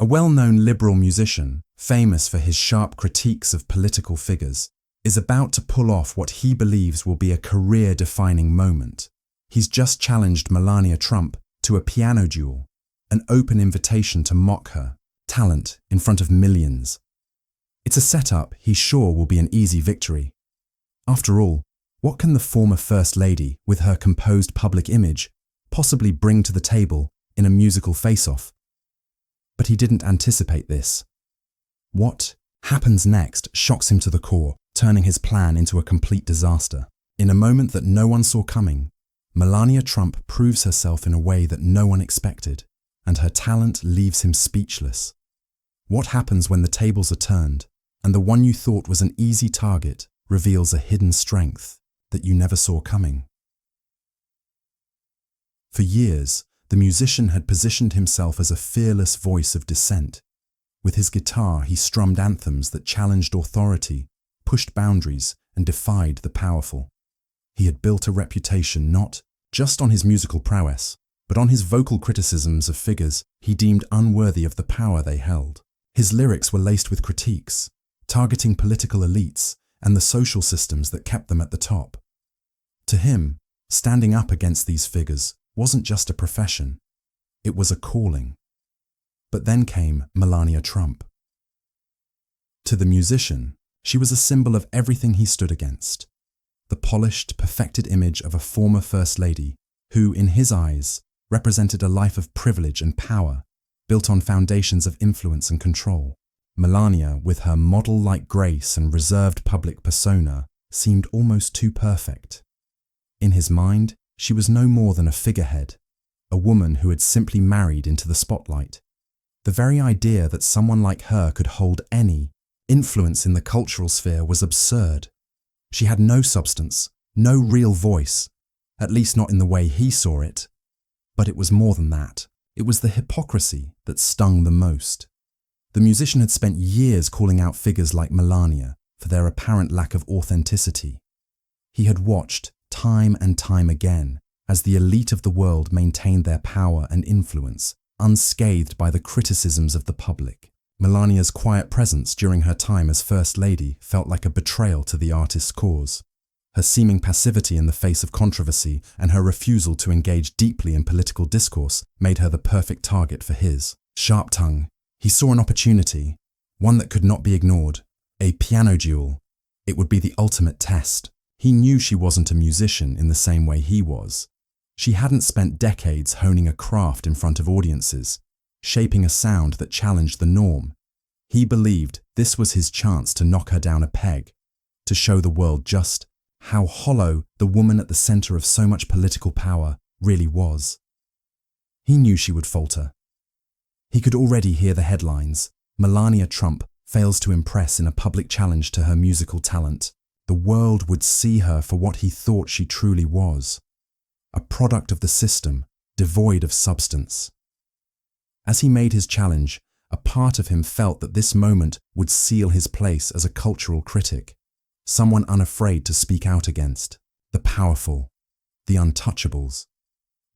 A well-known liberal musician, famous for his sharp critiques of political figures, is about to pull off what he believes will be a career-defining moment. He's just challenged Melania Trump to a piano duel, an open invitation to mock her talent in front of millions. It's a setup he's sure will be an easy victory. After all, what can the former First Lady, with her composed public image, possibly bring to the table in a musical face-off? But he didn't anticipate this. What happens next shocks him to the core, turning his plan into a complete disaster. In a moment that no one saw coming, Melania Trump proves herself in a way that no one expected, and her talent leaves him speechless. What happens when the tables are turned, and the one you thought was an easy target reveals a hidden strength that you never saw coming? For years, the musician had positioned himself as a fearless voice of dissent. With his guitar, he strummed anthems that challenged authority, pushed boundaries, and defied the powerful. He had built a reputation not just on his musical prowess, but on his vocal criticisms of figures he deemed unworthy of the power they held. His lyrics were laced with critiques, targeting political elites and the social systems that kept them at the top. To him, standing up against these figures wasn't just a profession, it was a calling. But then came Melania Trump. To the musician, she was a symbol of everything he stood against. The polished, perfected image of a former First Lady who, in his eyes, represented a life of privilege and power, built on foundations of influence and control. Melania, with her model-like grace and reserved public persona, seemed almost too perfect. In his mind, she was no more than a figurehead, a woman who had simply married into the spotlight. The very idea that someone like her could hold any influence in the cultural sphere was absurd. She had no substance, no real voice, at least not in the way he saw it. But it was more than that. It was the hypocrisy that stung the most. The musician had spent years calling out figures like Melania for their apparent lack of authenticity. He had watched, time and time again, as the elite of the world maintained their power and influence, unscathed by the criticisms of the public. Melania's quiet presence during her time as First Lady felt like a betrayal to the artist's cause. Her seeming passivity in the face of controversy and her refusal to engage deeply in political discourse made her the perfect target for his sharp tongue. He saw an opportunity, one that could not be ignored, a piano duel. It would be the ultimate test. He knew she wasn't a musician in the same way he was. She hadn't spent decades honing a craft in front of audiences, shaping a sound that challenged the norm. He believed this was his chance to knock her down a peg, to show the world just how hollow the woman at the center of so much political power really was. He knew she would falter. He could already hear the headlines. Melania Trump fails to impress in a public challenge to her musical talent. The world would see her for what he thought she truly was, a product of the system, devoid of substance. As he made his challenge, a part of him felt that this moment would seal his place as a cultural critic, someone unafraid to speak out against the powerful, the untouchables.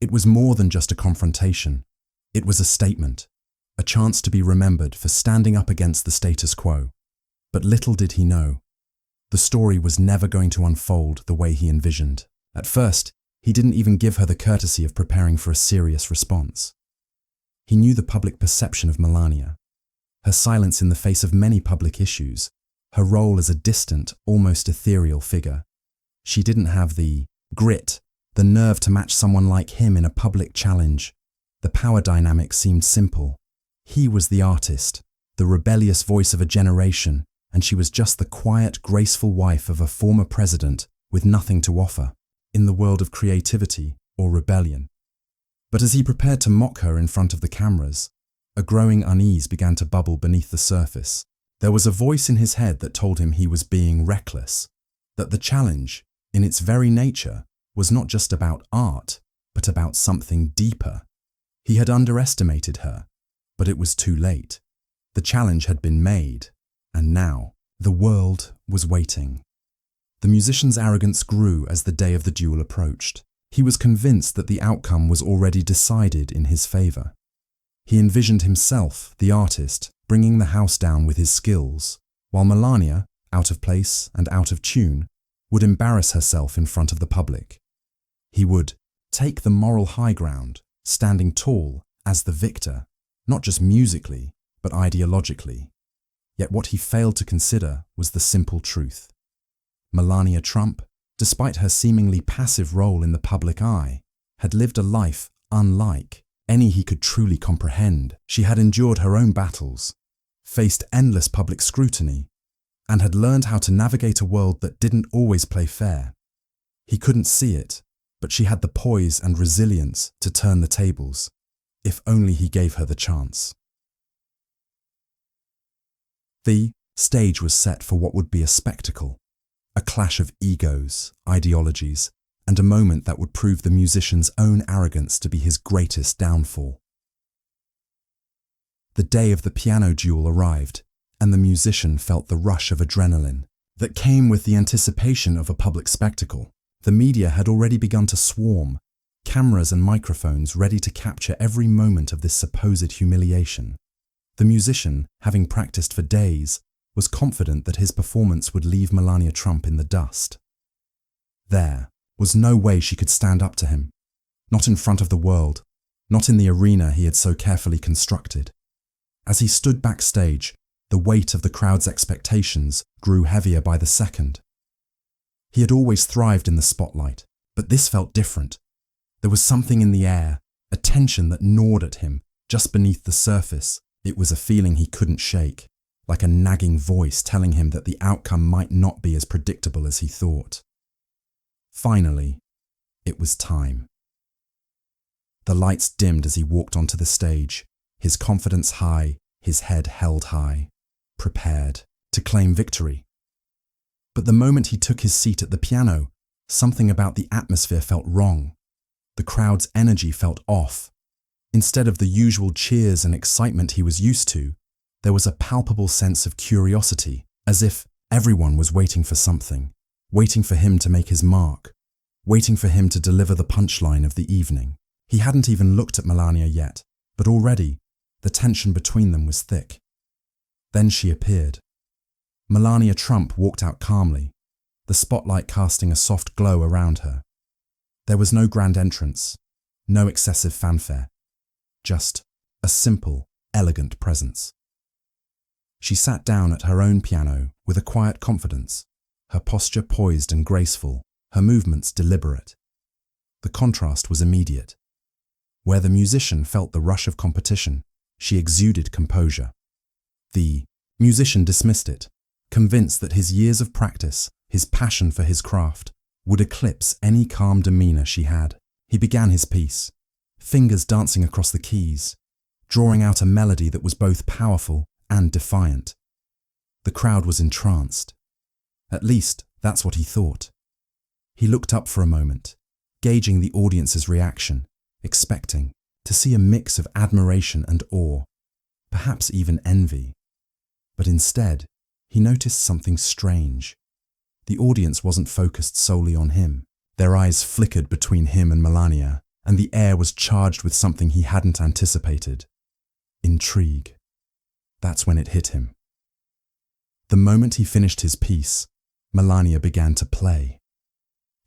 It was more than just a confrontation. It was a statement, a chance to be remembered for standing up against the status quo. But little did he know, the story was never going to unfold the way he envisioned. At first, he didn't even give her the courtesy of preparing for a serious response. He knew the public perception of Melania, her silence in the face of many public issues, her role as a distant, almost ethereal figure. She didn't have the grit, the nerve to match someone like him in a public challenge. The power dynamic seemed simple. He was the artist, the rebellious voice of a generation, and she was just the quiet, graceful wife of a former president with nothing to offer in the world of creativity or rebellion. But as he prepared to mock her in front of the cameras, a growing unease began to bubble beneath the surface. There was a voice in his head that told him he was being reckless, that the challenge, in its very nature, was not just about art, but about something deeper. He had underestimated her, but it was too late. The challenge had been made, and now the world was waiting. The musician's arrogance grew as the day of the duel approached. He was convinced that the outcome was already decided in his favor. He envisioned himself, the artist, bringing the house down with his skills, while Melania, out of place and out of tune, would embarrass herself in front of the public. He would take the moral high ground, standing tall as the victor, not just musically, but ideologically. Yet what he failed to consider was the simple truth. Melania Trump, despite her seemingly passive role in the public eye, had lived a life unlike any he could truly comprehend. She had endured her own battles, faced endless public scrutiny, and had learned how to navigate a world that didn't always play fair. He couldn't see it, but she had the poise and resilience to turn the tables, if only he gave her the chance. The stage was set for what would be a spectacle, a clash of egos, ideologies, and a moment that would prove the musician's own arrogance to be his greatest downfall. The day of the piano duel arrived, and the musician felt the rush of adrenaline that came with the anticipation of a public spectacle. The media had already begun to swarm, cameras and microphones ready to capture every moment of this supposed humiliation. The musician, having practiced for days, was confident that his performance would leave Melania Trump in the dust. There was no way she could stand up to him, not in front of the world, not in the arena he had so carefully constructed. As he stood backstage, the weight of the crowd's expectations grew heavier by the second. He had always thrived in the spotlight, but this felt different. There was something in the air, a tension that gnawed at him just beneath the surface. It was a feeling he couldn't shake, like a nagging voice telling him that the outcome might not be as predictable as he thought. Finally, it was time. The lights dimmed as he walked onto the stage, his confidence high, his head held high, prepared to claim victory. But the moment he took his seat at the piano, something about the atmosphere felt wrong. The crowd's energy felt off. Instead of the usual cheers and excitement he was used to, there was a palpable sense of curiosity, as if everyone was waiting for something, waiting for him to make his mark, waiting for him to deliver the punchline of the evening. He hadn't even looked at Melania yet, but already the tension between them was thick. Then she appeared. Melania Trump walked out calmly, the spotlight casting a soft glow around her. There was no grand entrance, no excessive fanfare, just a simple, elegant presence. She sat down at her own piano with a quiet confidence, her posture poised and graceful, her movements deliberate. The contrast was immediate. Where the musician felt the rush of competition, she exuded composure. The musician dismissed it, convinced that his years of practice, his passion for his craft, would eclipse any calm demeanor she had. He began his piece, fingers dancing across the keys, drawing out a melody that was both powerful and defiant. The crowd was entranced. At least, that's what he thought. He looked up for a moment, gauging the audience's reaction, expecting to see a mix of admiration and awe, perhaps even envy. But instead, he noticed something strange. The audience wasn't focused solely on him. Their eyes flickered between him and Melania, and the air was charged with something he hadn't anticipated. Intrigue. That's when it hit him. The moment he finished his piece, Melania began to play.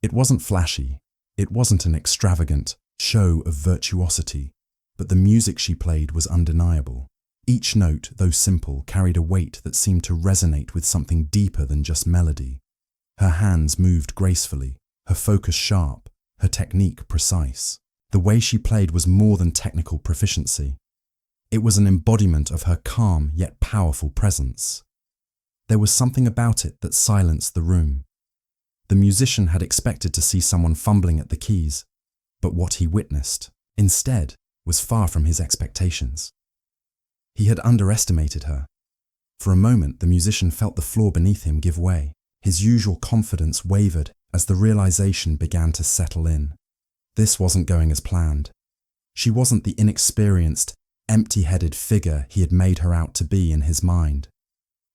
It wasn't flashy, it wasn't an extravagant show of virtuosity, but the music she played was undeniable. Each note, though simple, carried a weight that seemed to resonate with something deeper than just melody. Her hands moved gracefully, her focus sharp, her technique precise. The way she played was more than technical proficiency. It was an embodiment of her calm yet powerful presence. There was something about it that silenced the room. The musician had expected to see someone fumbling at the keys, but what he witnessed, instead, was far from his expectations. He had underestimated her. For a moment, the musician felt the floor beneath him give way. His usual confidence wavered as the realization began to settle in. This wasn't going as planned. She wasn't the inexperienced, empty-headed figure he had made her out to be in his mind.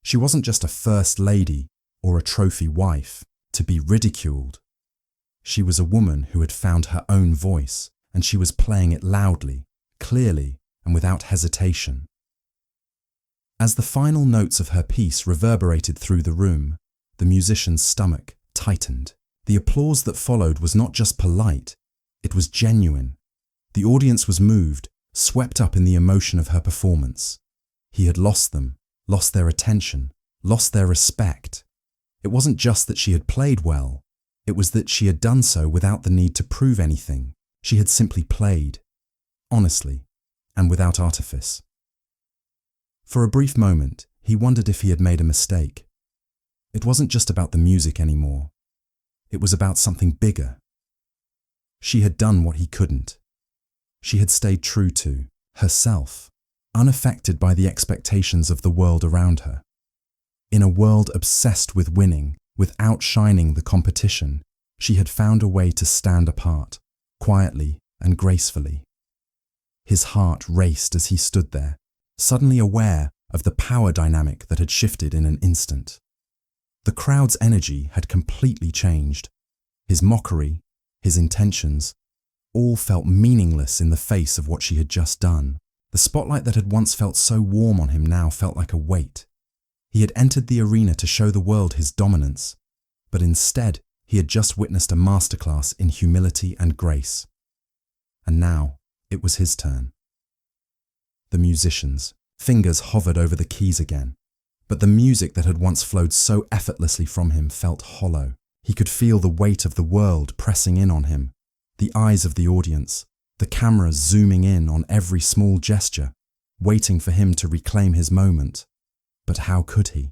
She wasn't just a first lady or a trophy wife to be ridiculed. She was a woman who had found her own voice, and she was playing it loudly, clearly, and without hesitation. As the final notes of her piece reverberated through the room, the musician's stomach tightened. The applause that followed was not just polite, it was genuine. The audience was moved, swept up in the emotion of her performance. He had lost them, lost their attention, lost their respect. It wasn't just that she had played well, it was that she had done so without the need to prove anything. She had simply played, honestly, and without artifice. For a brief moment, he wondered if he had made a mistake. It wasn't just about the music anymore. It was about something bigger. She had done what he couldn't. She had stayed true to herself, unaffected by the expectations of the world around her. In a world obsessed with winning, with outshining the competition, she had found a way to stand apart, quietly and gracefully. His heart raced as he stood there, suddenly aware of the power dynamic that had shifted in an instant. The crowd's energy had completely changed. His mockery, his intentions, all felt meaningless in the face of what she had just done. The spotlight that had once felt so warm on him now felt like a weight. He had entered the arena to show the world his dominance, but instead he had just witnessed a masterclass in humility and grace. And now it was his turn. The musician's fingers hovered over the keys again, but the music that had once flowed so effortlessly from him felt hollow. He could feel the weight of the world pressing in on him, the eyes of the audience, the cameras zooming in on every small gesture, waiting for him to reclaim his moment. But how could he?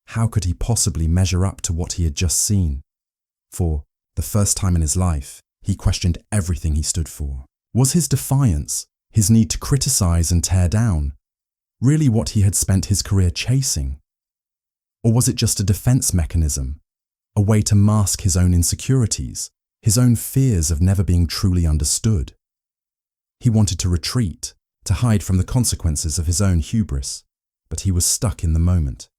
How could he possibly measure up to what he had just seen? For the first time in his life, he questioned everything he stood for. Was his defiance, his need to criticize and tear down, really what he had spent his career chasing? Or was it just a defense mechanism, a way to mask his own insecurities, his own fears of never being truly understood? He wanted to retreat, to hide from the consequences of his own hubris, but he was stuck in the moment.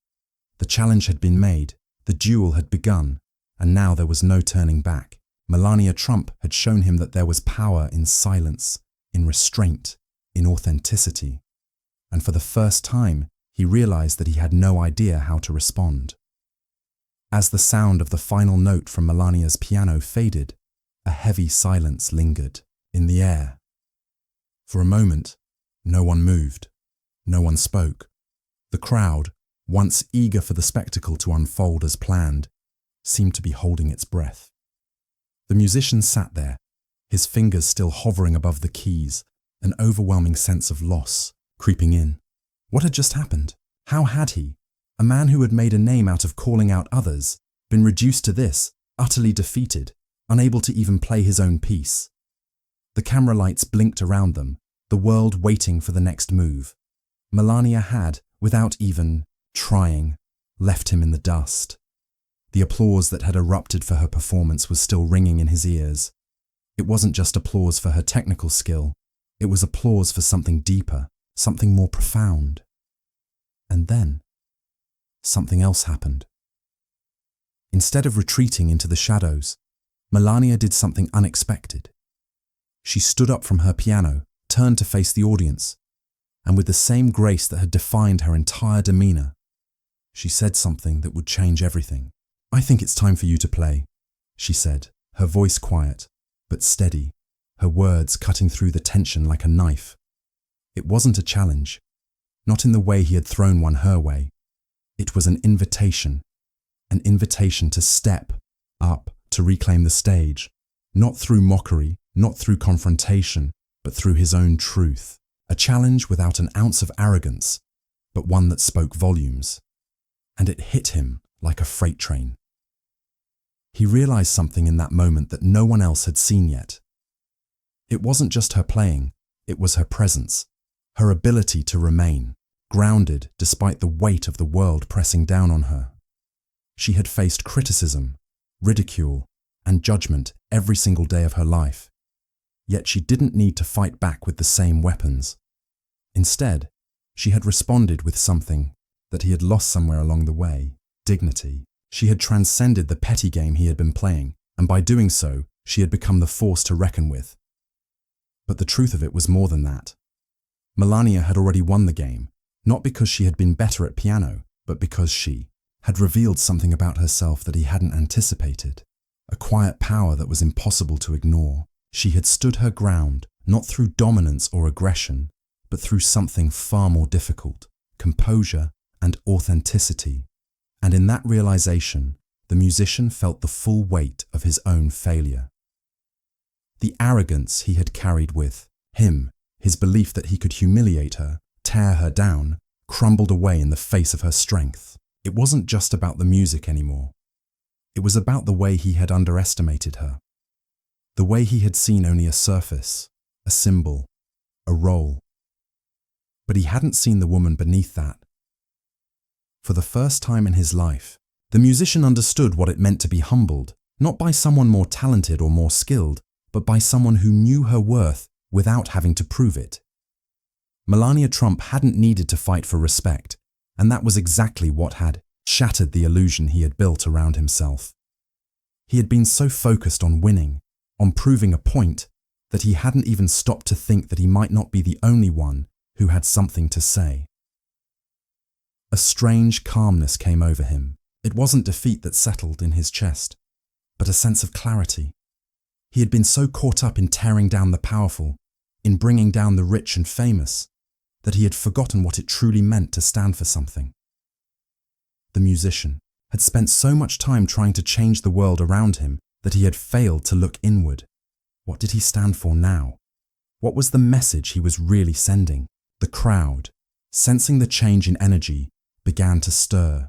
The challenge had been made, the duel had begun, and now there was no turning back. Melania Trump had shown him that there was power in silence, in restraint, in authenticity. And for the first time, he realized that he had no idea how to respond. As the sound of the final note from Melania's piano faded, a heavy silence lingered in the air. For a moment, no one moved, no one spoke. The crowd, once eager for the spectacle to unfold as planned, seemed to be holding its breath. The musician sat there, his fingers still hovering above the keys, an overwhelming sense of loss creeping in. What had just happened? How had he, a man who had made a name out of calling out others, been reduced to this, utterly defeated, unable to even play his own piece? The camera lights blinked around them, the world waiting for the next move. Melania had, without even trying, left him in the dust. The applause that had erupted for her performance was still ringing in his ears. It wasn't just applause for her technical skill, it was applause for something deeper, something more profound. And then, something else happened. Instead of retreating into the shadows, Melania did something unexpected. She stood up from her piano, turned to face the audience, and with the same grace that had defined her entire demeanor, she said something that would change everything. "I think it's time for you to play," she said, her voice quiet, but steady, her words cutting through the tension like a knife. It wasn't a challenge, not in the way he had thrown one her way. It was an invitation to step up, to reclaim the stage, not through mockery, not through confrontation, but through his own truth. A challenge without an ounce of arrogance, but one that spoke volumes. And it hit him like a freight train. He realized something in that moment that no one else had seen yet. It wasn't just her playing, it was her presence, her ability to remain, grounded despite the weight of the world pressing down on her. She had faced criticism, ridicule, and judgment every single day of her life. Yet she didn't need to fight back with the same weapons. Instead, she had responded with something that he had lost somewhere along the way: dignity. She had transcended the petty game he had been playing, and by doing so, she had become the force to reckon with. But the truth of it was more than that. Melania had already won the game, not because she had been better at piano, but because she had revealed something about herself that he hadn't anticipated, a quiet power that was impossible to ignore. She had stood her ground, not through dominance or aggression, but through something far more difficult, composure and authenticity. And in that realization, the musician felt the full weight of his own failure. The arrogance he had carried with him, his belief that he could humiliate her, tear her down, crumbled away in the face of her strength. It wasn't just about the music anymore. It was about the way he had underestimated her. The way he had seen only a surface, a symbol, a role. But he hadn't seen the woman beneath that. For the first time in his life, the musician understood what it meant to be humbled, not by someone more talented or more skilled, but by someone who knew her worth without having to prove it. Melania Trump hadn't needed to fight for respect, and that was exactly what had shattered the illusion he had built around himself. He had been so focused on winning, on proving a point, that he hadn't even stopped to think that he might not be the only one who had something to say. A strange calmness came over him. It wasn't defeat that settled in his chest, but a sense of clarity. He had been so caught up in tearing down the powerful, in bringing down the rich and famous, that he had forgotten what it truly meant to stand for something. The musician had spent so much time trying to change the world around him that he had failed to look inward. What did he stand for now? What was the message he was really sending? The crowd, sensing the change in energy, began to stir,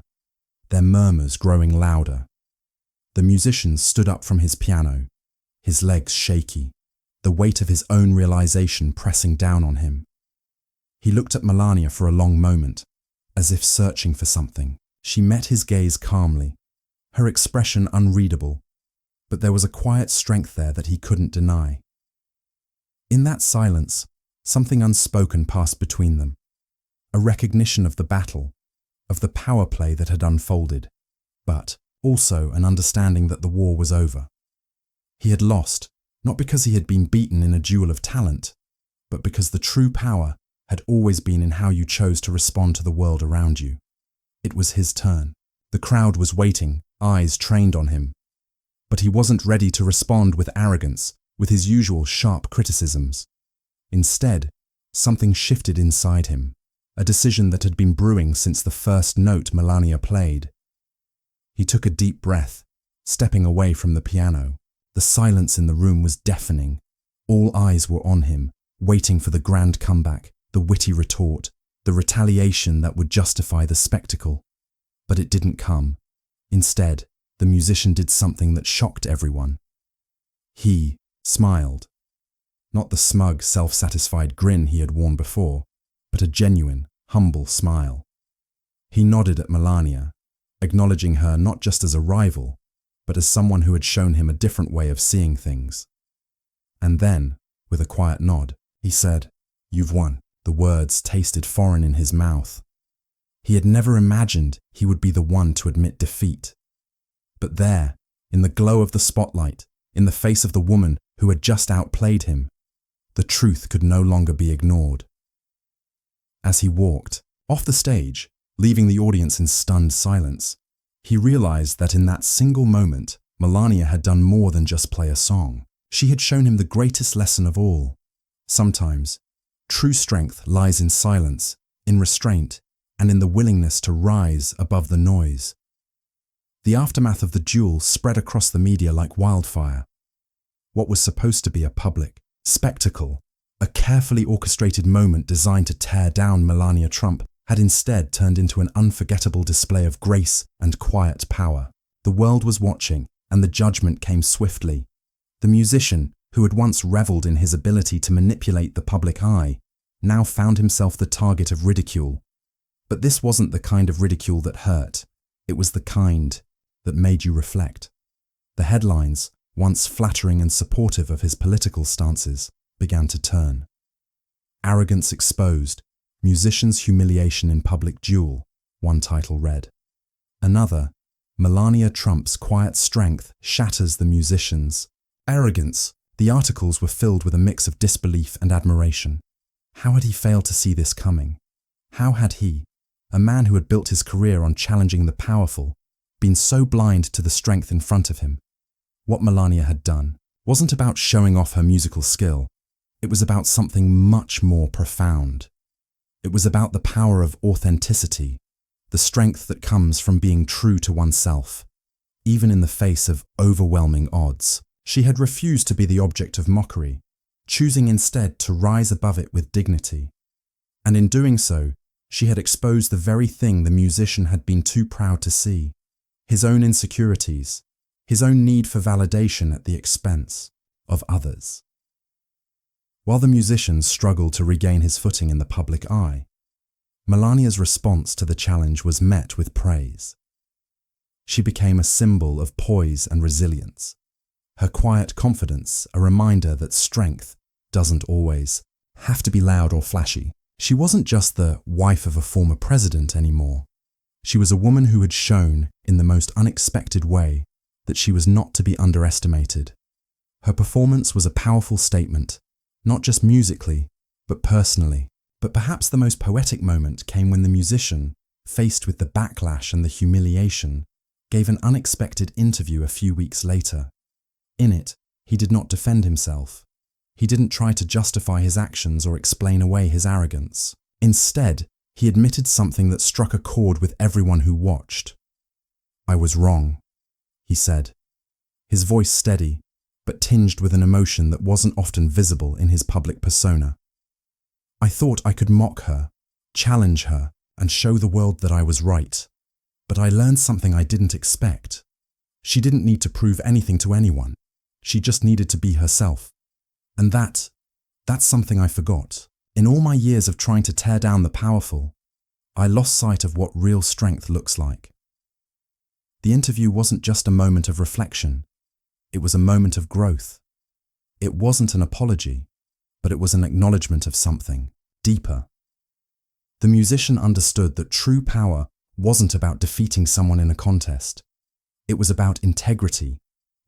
their murmurs growing louder. The musician stood up from his piano, his legs shaky, the weight of his own realization pressing down on him. He looked at Melania for a long moment, as if searching for something. She met his gaze calmly, her expression unreadable, but there was a quiet strength there that he couldn't deny. In that silence, something unspoken passed between them, a recognition of the battle, of the power play that had unfolded, but also an understanding that the war was over. He had lost, not because he had been beaten in a duel of talent, but because the true power had always been in how you chose to respond to the world around you. It was his turn. The crowd was waiting, eyes trained on him. But he wasn't ready to respond with arrogance, with his usual sharp criticisms. Instead, something shifted inside him, a decision that had been brewing since the first note Melania played. He took a deep breath, stepping away from the piano. The silence in the room was deafening. All eyes were on him, waiting for the grand comeback, the witty retort, the retaliation that would justify the spectacle. But it didn't come. Instead, the musician did something that shocked everyone. He smiled. Not the smug, self-satisfied grin he had worn before, but a genuine, humble smile. He nodded at Melania, acknowledging her not just as a rival, but as someone who had shown him a different way of seeing things. And then, with a quiet nod, he said, "You've won." The words tasted foreign in his mouth. He had never imagined he would be the one to admit defeat. But there, in the glow of the spotlight, in the face of the woman who had just outplayed him, the truth could no longer be ignored. As he walked off the stage, leaving the audience in stunned silence, he realized that in that single moment, Melania had done more than just play a song. She had shown him the greatest lesson of all. Sometimes, true strength lies in silence, in restraint, and in the willingness to rise above the noise. The aftermath of the duel spread across the media like wildfire. What was supposed to be a public spectacle, a carefully orchestrated moment designed to tear down Melania Trump, had instead turned into an unforgettable display of grace and quiet power. The world was watching, and the judgment came swiftly. The musician, who had once reveled in his ability to manipulate the public eye, now found himself the target of ridicule. But this wasn't the kind of ridicule that hurt. It was the kind that made you reflect. The headlines, once flattering and supportive of his political stances, began to turn. Arrogance exposed, musician's humiliation in public duel, one title read. Another, Melania Trump's quiet strength shatters the musician's arrogance. The articles were filled with a mix of disbelief and admiration. How had he failed to see this coming? How had he, a man who had built his career on challenging the powerful, been so blind to the strength in front of him? What Melania had done wasn't about showing off her musical skill. It was about something much more profound. It was about the power of authenticity, the strength that comes from being true to oneself, even in the face of overwhelming odds. She had refused to be the object of mockery, choosing instead to rise above it with dignity. And in doing so, she had exposed the very thing the musician had been too proud to see: his own insecurities, his own need for validation at the expense of others. While the musician struggled to regain his footing in the public eye, Melania's response to the challenge was met with praise. She became a symbol of poise and resilience, her quiet confidence a reminder that strength doesn't always have to be loud or flashy. She wasn't just the wife of a former president anymore. She was a woman who had shown, in the most unexpected way, that she was not to be underestimated. Her performance was a powerful statement, not just musically, but personally. But perhaps the most poetic moment came when the musician, faced with the backlash and the humiliation, gave an unexpected interview a few weeks later. In it, he did not defend himself. He didn't try to justify his actions or explain away his arrogance. Instead, he admitted something that struck a chord with everyone who watched. "I was wrong," he said, his voice steady, but tinged with an emotion that wasn't often visible in his public persona. "I thought I could mock her, challenge her, and show the world that I was right. But I learned something I didn't expect. She didn't need to prove anything to anyone. She just needed to be herself. And that's something I forgot. In all my years of trying to tear down the powerful, I lost sight of what real strength looks like." The interview wasn't just a moment of reflection. It was a moment of growth. It wasn't an apology, but it was an acknowledgement of something deeper. The musician understood that true power wasn't about defeating someone in a contest. It was about integrity,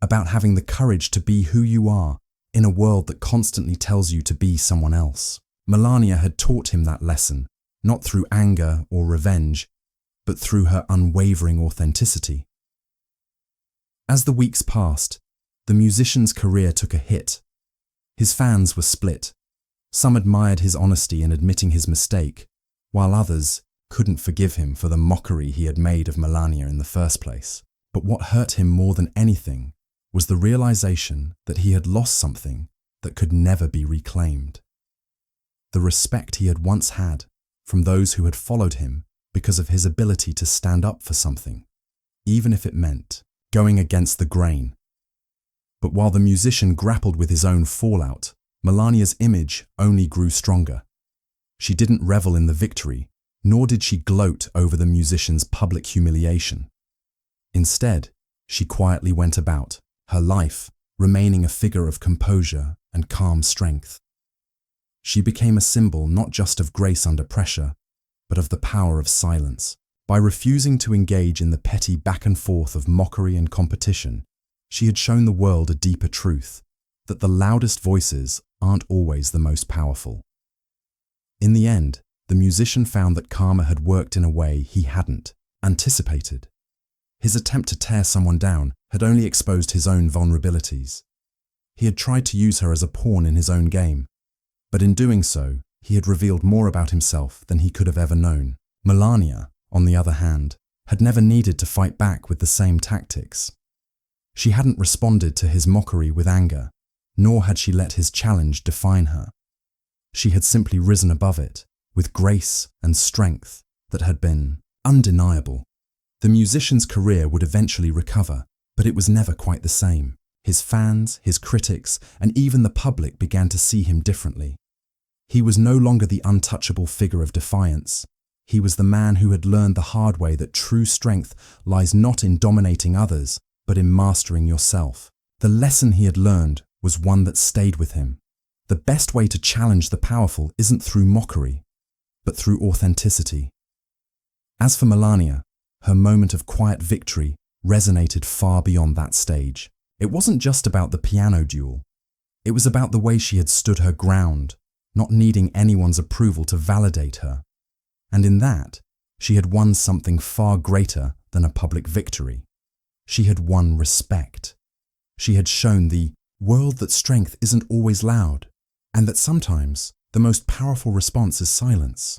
about having the courage to be who you are in a world that constantly tells you to be someone else. Melania had taught him that lesson, not through anger or revenge, but through her unwavering authenticity. As the weeks passed, the musician's career took a hit. His fans were split. Some admired his honesty in admitting his mistake, while others couldn't forgive him for the mockery he had made of Melania in the first place. But what hurt him more than anything was the realization that he had lost something that could never be reclaimed. The respect he had once had from those who had followed him because of his ability to stand up for something, even if it meant going against the grain. But while the musician grappled with his own fallout, Melania's image only grew stronger. She didn't revel in the victory, nor did she gloat over the musician's public humiliation. Instead, she quietly went about her life, remaining a figure of composure and calm strength. She became a symbol not just of grace under pressure, but of the power of silence. By refusing to engage in the petty back and forth of mockery and competition, she had shown the world a deeper truth, that the loudest voices aren't always the most powerful. In the end, the musician found that karma had worked in a way he hadn't anticipated. His attempt to tear someone down had only exposed his own vulnerabilities. He had tried to use her as a pawn in his own game, but in doing so, he had revealed more about himself than he could have ever known. Melania, on the other hand, had never needed to fight back with the same tactics. She hadn't responded to his mockery with anger, nor had she let his challenge define her. She had simply risen above it, with grace and strength that had been undeniable. The musician's career would eventually recover, but it was never quite the same. His fans, his critics, and even the public began to see him differently. He was no longer the untouchable figure of defiance. He was the man who had learned the hard way that true strength lies not in dominating others, but in mastering yourself. The lesson he had learned was one that stayed with him. The best way to challenge the powerful isn't through mockery, but through authenticity. As for Melania, her moment of quiet victory resonated far beyond that stage. It wasn't just about the piano duel. It was about the way she had stood her ground, not needing anyone's approval to validate her. And in that, she had won something far greater than a public victory. She had won respect. She had shown the world that strength isn't always loud, and that sometimes the most powerful response is silence.